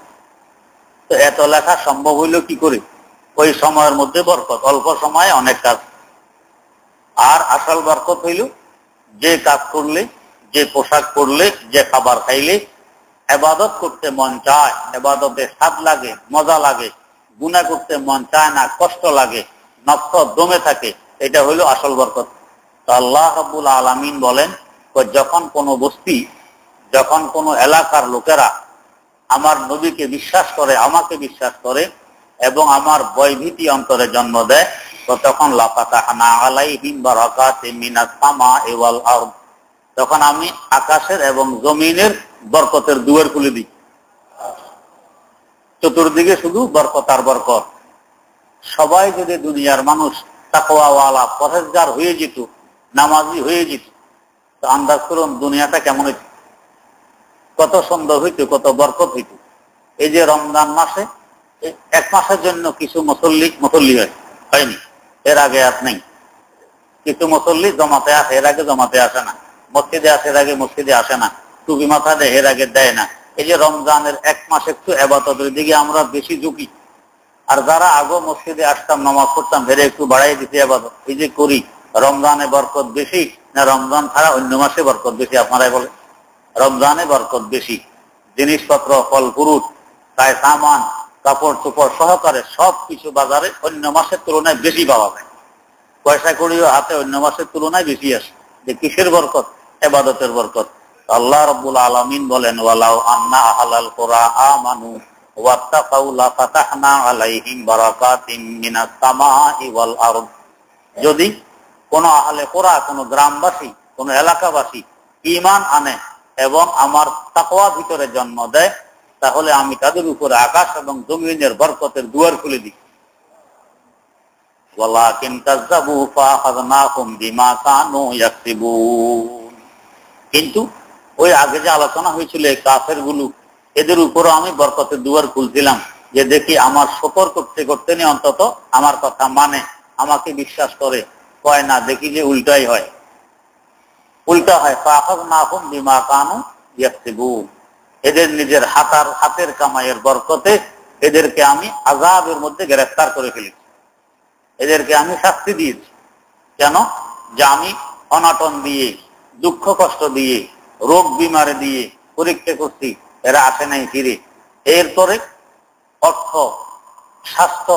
তো এত লেখা সম্ভব হইল কি করে? ওই সময়ের মধ্যে বরকত, অল্প সময়ে অনেক কাজ। আর আসল বরকত হইল যে কাজ করলে, যে পোশাক পরলে, যে খাবার খাইলে ইবাদত করতে মন চায়, ইবাদতে স্বাদ লাগে, মজা লাগে, গুনাহ করতে মন চায় না, কষ্ট লাগে, নফস দমে থাকে, এটা হইল আসল বরকত। তো আল্লাহ রাব্বুল আলামিন বলেন, যখন কোনো বস্তি, যখন কোনো এলাকার লোকেরা আমার নবীকে বিশ্বাস করে, আমাকে বিশ্বাস করে এবং আমার ভয়ভীতি অন্তরে জন্ম দেয়, তো তখন লাফাতাহনা আলাইহিম বারাকাতিম মিনাস সামাই ওয়াল আরদ, তখন আমি আকাশের এবং জমিনের বরকতের দুয়ার খুলে দিই। চতুর্দিকে শুধু বরকত আর বরকত। সবাই যদি দুনিয়ার মানুষ তাকওয়াওয়ালা পরহেজগার হয়ে যেত, নামাজি হয়ে যেত, তো আন্দাজ করুন দুনিয়াটা কেমন হইত, কত সুন্দর হইত, কত বরকত হইত। এই যে রমজান মাসে এক মাসের জন্য কিছু মুসল্লি হয়নি, এর আগে আর নেই। কিছু মুসল্লি জমাতে আসে, এর আগে জমাতে আসে না। মসজিদে আসে, এর আগে মসজিদে আসে না। টুপি মাথা দেয়, এর আগে দেয় না। এই যে রমজানের এক মাস একটু ইবাদতের দিকে আমরা বেশি ঝুঁকি। আর যারা আগে মসজিদে আসতাম, নামাজ পড়তাম, এর একটু বাড়াই দিতে ইবাদত এই যে করি, রমজানে বরকত বেশি না রমজান ছাড়া অন্য মাসে বরকত বেশি? আপনারাই বলে। রমজানে বরকত বেশি। জিনিসপত্র, ফল ফ্রুট, তাই সামান, কাপড় চোপড় সহকারে সবকিছু বাজারে অন্য মাসের তুলনায় বেশি পাওয়া যায়। পয়সা কড়িও হাতে অন্য মাসের তুলনায় বেশি আসে। যে কিসের বরকত? ইবাদতের বরকত। আল্লাহ রাব্বুল আলামিন বলেন, ওয়ালাউ আন্না আহলাল কুরা আমানু ওয়াত্তাকাউ লাফাতাহনা আলাইহিম বারাকাতিম মিনাস সামাই ওয়াল আরদ, যদি কোন আহলে কুরা, কোন গ্রামবাসী, কোন এলাকাবাসী ঈমান আনে এবং আমার তাকওয়া ভিতরে জন্ম দেয়, তাহলে আমি তাদের উপরে আকাশ এবং জমিনের বরকতের দুয়ার খুলে দিই। ওয়ালাকিন কাযযাবু ফাআখাযনাহুম বিমা কানু ইয়াকসিবুন, কিন্তু ওই আগে যে আলোচনা হয়েছিল এই কাফের গুলো, এদের উপরও আমি বরকতের দুয়ার খুলছিলাম, যে দেখি আমার শকর করতে করতে নি অন্তত আমার কথা মানে, আমাকে বিশ্বাস করে। কয় না, দেখি যে উল্টাই হয়, উল্টা হয়। ফাআখাযনাহুম বিমা কানু ইয়াকসিবুন, এদের নিজের হাতের কামাইয়ের বরকতে এদেরকে আমি আযাবের মধ্যে গ্রেফতার করে ফেলেছি, এদেরকে আমি শাস্তি দিয়েছি। কেন? যে আমি অনটন দিয়ে, দুঃখ কষ্ট দিয়ে, রোগ বিমারে দিয়ে পরীক্ষা করছি, এরা আসে নাই ফিরে। এরপরে অর্থ, স্বাস্থ্য,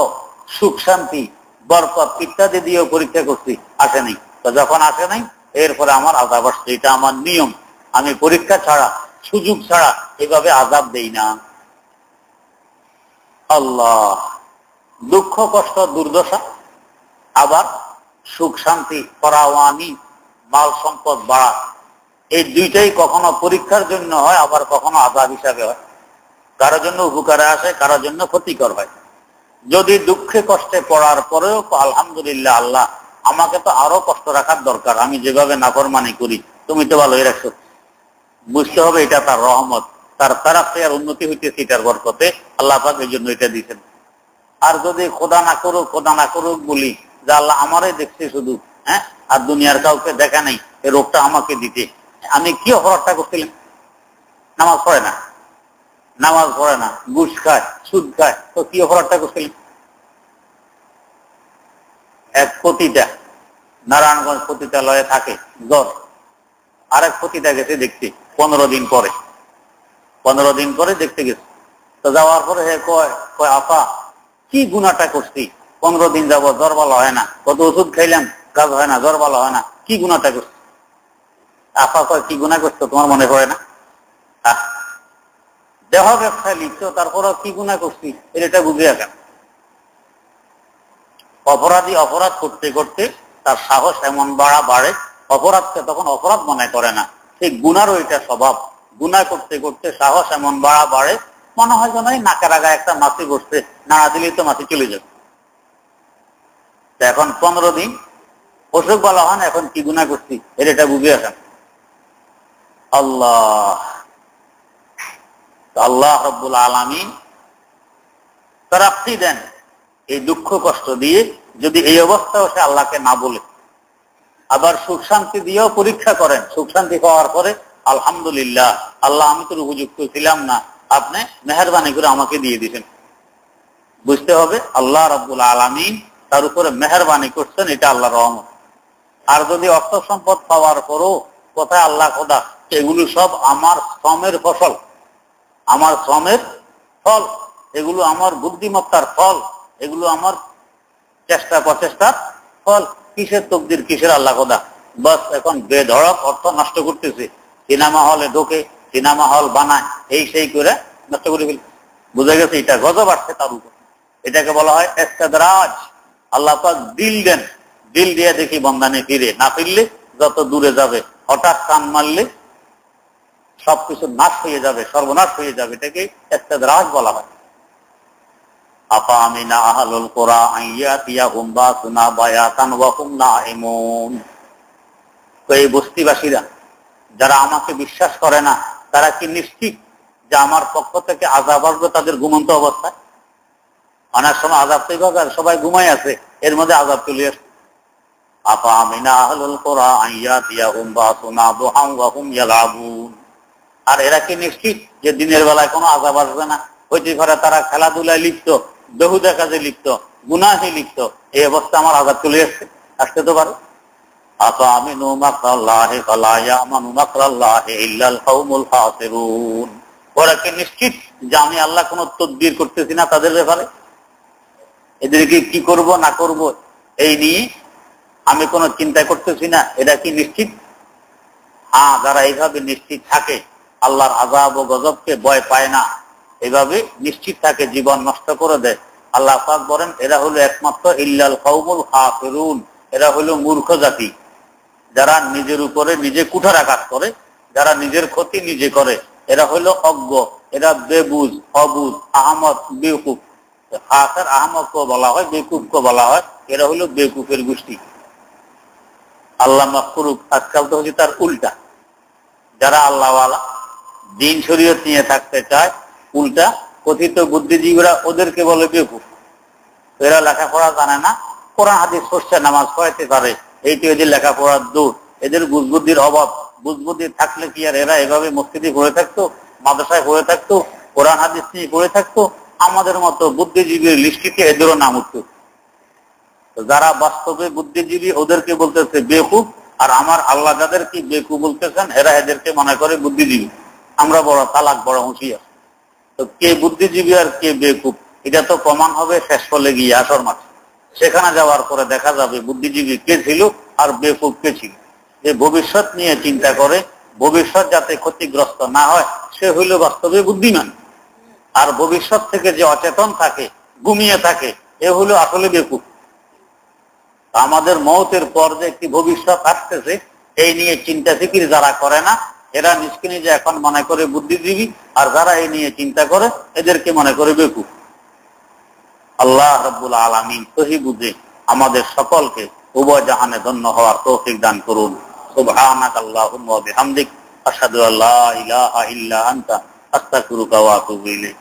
সুখ শান্তি, বরকত ইত্যাদি দিয়েও পরীক্ষা করছি, আসে নাই। তো যখন আসে নাই, এরপরে আমার আযাব আসছে। এটা আমার নিয়ম। আমি পরীক্ষা ছাড়া, সুযোগ ছাড়া এভাবে আযাব দেই না। আল্লাহ, দুঃখ কষ্ট দুর্দশা, আবার সুখ শান্তি, ফরাওয়ানি, মাল সম্পদ বাড়া, এই দুইটাই কখনো পরীক্ষার জন্য হয়, আবার কখনো আযাব হিসাবে হয়। কারো জন্য উপকারে আসে, কারো জন্য ক্ষতিকর হয়। যদি দুঃখে কষ্টে পড়ার পরেও আলহামদুলিল্লাহ, আল্লাহ আমাকে তো আরো কষ্ট রাখার দরকার, আমি যেভাবে নাফরমানি করি, তুমি তো ভালোই রাখছো, বুঝতে হবে এটা তার রহমত, তার তরফে আর উন্নতি হইতেছে, এটার বরকতে আল্লাহ পাক এই জন্য এটা দিচ্ছেন। আর যদি খোদা না করুক, খোদা না করুক বলি, যে আল্লাহ আমারই দেখছে শুধু, হ্যাঁ, আর দুনিয়ার কাউকে দেখা নাই, এই রোগটা আমাকে দিতে, আমি কি অপরাধটা করছিলাম? নামাজ পড়ে না, নামাজ পড়ে না, ঘুষ খায়, সুদ খায়, তো কি অপরাধটা করছিলাম? এক পতিতা নারায়ণগঞ্জ পতিতালয়ে থাকে, জ্বর, আরেক পতিতা গেছে দেখতে 15 দিন পরে, 15 দিন পরে দেখতে গেছে। তো যাওয়ার পরে হে কয় আপা, কি গুনাহটা করছি, 15 দিন যাব, জ্বর ভালো হয় না, কত ওষুধ খাইলাম, কাজ হয় না, জ্বর ভালো হয় না, কি গুনাহটা করছি? আপা কয়, কি গুনাহ করছো তোমার মনে পড়ে না? দেহ ব্যবসায় লিখছো, তারপরে কি গুনাহ করছি এটা বুঝিয়া কেন? অপরাধী অপরাধ করতে করতে তার সাহস এমন বাড়ে, অপরাধকে তখন অপরাধ মনে করে না। সেই গুনারও এটা স্বভাব, গুনাহ করতে করতে সাহস এমন বাড়ে, মনে হয় যেন এই নাকের আগায় একটা মাছি বসছে, না দিলেই তো মাছি চলে যাবে। এখন 15 দিন অসুখ বলা হয় না, এখন কি গুনাহ করছি এটা বুঝে আসেন। আল্লাহ রাব্বুল আলামিন তারাক্কি দেন এই দুঃখ কষ্ট দিয়ে, যদি এই অবস্থাও সে আল্লাহকে না বলে। আবার সুখ শান্তি দিয়েও পরীক্ষা করেন, সুখ শান্তি পাওয়ার পরে আলহামদুলিল্লাহ আল্লাহ আমি তো উপযুক্ত ছিলাম না, আপনি মেহেরবানি করে আমাকে দিয়ে দিবেন। বুঝতে হবে আল্লাহ রাব্বুল আলামিন তার উপরে মেহেরবানি করছেন, এটা আল্লাহর রহমত। আর যদি অর্থ সম্পদ পাওয়ার পরও কোথায় আল্লাহ খোদা এগুলো সব আমার শ্রমের ফসল, আমার শ্রমের ফল, এগুলো আমার বুদ্ধিমত্তার ফল, এগুলো আমার চেষ্টা প্রচেষ্টার ফল, কিসের তকদির, কিসের আল্লাহ খোদা। বাস এখন বেধড়ক অর্থ নষ্ট করতেছে, সিনেমা হলে ঢোকে, সিনেমা হল বানায়, এই সেই করে নষ্ট করে ফেলে। বুঝা গেছে এটা গজব আসছে তার উপর। এটাকে বলা হয় ইস্তেদরাজ। আল্লাহ পাক দিল দেন, দিল দিয়ে দেখি বন্দানে ফিরে, না ফিরলে যত দূরে যাবে। হঠাৎ কান মারলে সবকিছু নাশ হয়ে যাবে, সর্বনাশ হয়ে যাবে, এটাকে ইস্তেদরাজ বলা হয়। আফামিনা আহলুল কুরা আইয়াতিয়াহুম বাসুনা বায়াতান ওয়া হুম নাঈমুন। এই বস্তিবাসীরা যারা আমাকে বিশ্বাস করে না, তারা কি নিশ্চিত যে আমার পক্ষ থেকে আযাব আসবে তাদের ঘুমন্ত অবস্থায়? অনেক সময় আযাব তো সবাই ঘুমাই আছে, এর মধ্যে আযাব চলে আসে। আফামিনা আহলুল কুরা আইয়াতিয়াহুম বাসুনা দুহাম ওয়া হুম ইয়ালাবুন। আর এরা কি নিশ্চিত যে দিনের বেলায় কোনো আযাব আসবে না? হইতে পারে তারা খেলাধুলায় লিপ্ত, বেহুদা কাজে লিপ্ত, গুনাহে লিপ্ত, এই অবস্থা আমার আযাব চলে আসছে, আসতে তো পারে। আফামিনু মাকরাল্লাহি ফালা ইয়ামানু মাকরাল্লাহি ইল্লাল কওমুল খাসিরুন। ওরা কি নিশ্চিত যে আমি আল্লাহ কোনো তদবির করতেছি না তাদের ব্যাপারে? এদেরকে কি করব না করব এই নিয়ে আমি কোনো চিন্তা করতেছি না, এটা কি নিশ্চিত? হ্যাঁ, যারা এইভাবে নিশ্চিত থাকে, আল্লাহর আযাব ও গজবকে ভয় পায় না, এইভাবে নিশ্চিত থাকে, জীবন নষ্ট করে দেয়, আল্লাহ পাক বলেন এরা হলো একমাত্র ইল্লাল কওমুল খাসিরুন, এরা হলো মূর্খ জাতি, যারা নিজের উপরে নিজে কুঠারাঘাত করে, যারা নিজের ক্ষতি নিজে করে, এরা হলো অজ্ঞ, এরা বেবুঝ, অবুঝ, আহমদ, বেকুফ। খাসের আহমদকে বলা হয়, বেকুফকে বলা হয়, এরা হলো বেকুফের গোষ্ঠী। আল্লাহ মাফ করুক, আজকাল তো হচ্ছে তার উল্টা। যারা আল্লাহওয়ালা দিন শরীয়ত নিয়ে থাকতে চায়, উল্টা কথিত বুদ্ধিজীবীরা ওদেরকে বলে বেকুফ। এরা লেখাপড়া জানে না, কোরআন হাদিস পড়ছে, নামাজ পড়াইতে পারে, এইটি এদের লেখাপড়ার দূর, এদের বুঝবুদ্ধির অভাব। বুঝবুদ্ধি থাকলে কি আর এরা এভাবে মসজিদে পড়ে থাকতো, মাদ্রাসায় পড়ে থাকতো, কোরআন হাদিস নিয়ে পড়ে থাকতো? আমাদের মতো বুদ্ধিজীবীর লিস্টিতে এদেরও নাম উঠত। যারা বাস্তবে বুদ্ধিজীবী ওদেরকে বলতেছে বেকুফ, আর আমার আল্লাহ যাদেরকে বেকুফ বলতেছেন এরা এদেরকে মনে করে বুদ্ধিজীবী। আমরা বড় চালাক, বড় হুঁশিয়ার। তো কে বুদ্ধিজীবী আর কে বেকুফ এটা তো প্রমাণ হবে শেষ ফলে গিয়ে, আসর মাঠে। সেখানে যাওয়ার পরে দেখা যাবে বুদ্ধিজীবী কে ছিল আর বেকুফ কে ছিল। যে ভবিষ্যৎ নিয়ে চিন্তা করে, ভবিষ্যৎ যাতে ক্ষতিগ্রস্ত না হয়, সে হইল বাস্তবে বুদ্ধিমান। আর ভবিষ্যৎ থেকে যে অচেতন থাকে, ঘুমিয়ে থাকে, এ হলো আসলে বেকুফ। আমাদের মওতের পর যে একটি ভবিষ্যৎ আসতেছে, এই নিয়ে চিন্তা ফিকির যারা করে না, এরা নিজকে নিজে এখন মনে করে বুদ্ধিজীবী, আর যারা এই নিয়ে চিন্তা করে এদেরকে মনে করে বেকুফ। আল্লাহ রাব্বুল আলামিন সহি বুঝে আমাদের সকলকে উভয় জাহানে ধন্য হওয়ার তৌফিক দান করুন। সুবহানাকাল্লাহুম্মা ওয়া বিহামদিক, আশহাদু আল্লা ইলাহা ইল্লা আনতা, আস্তাগফিরুকা ওয়া আতুবু ইলাইক।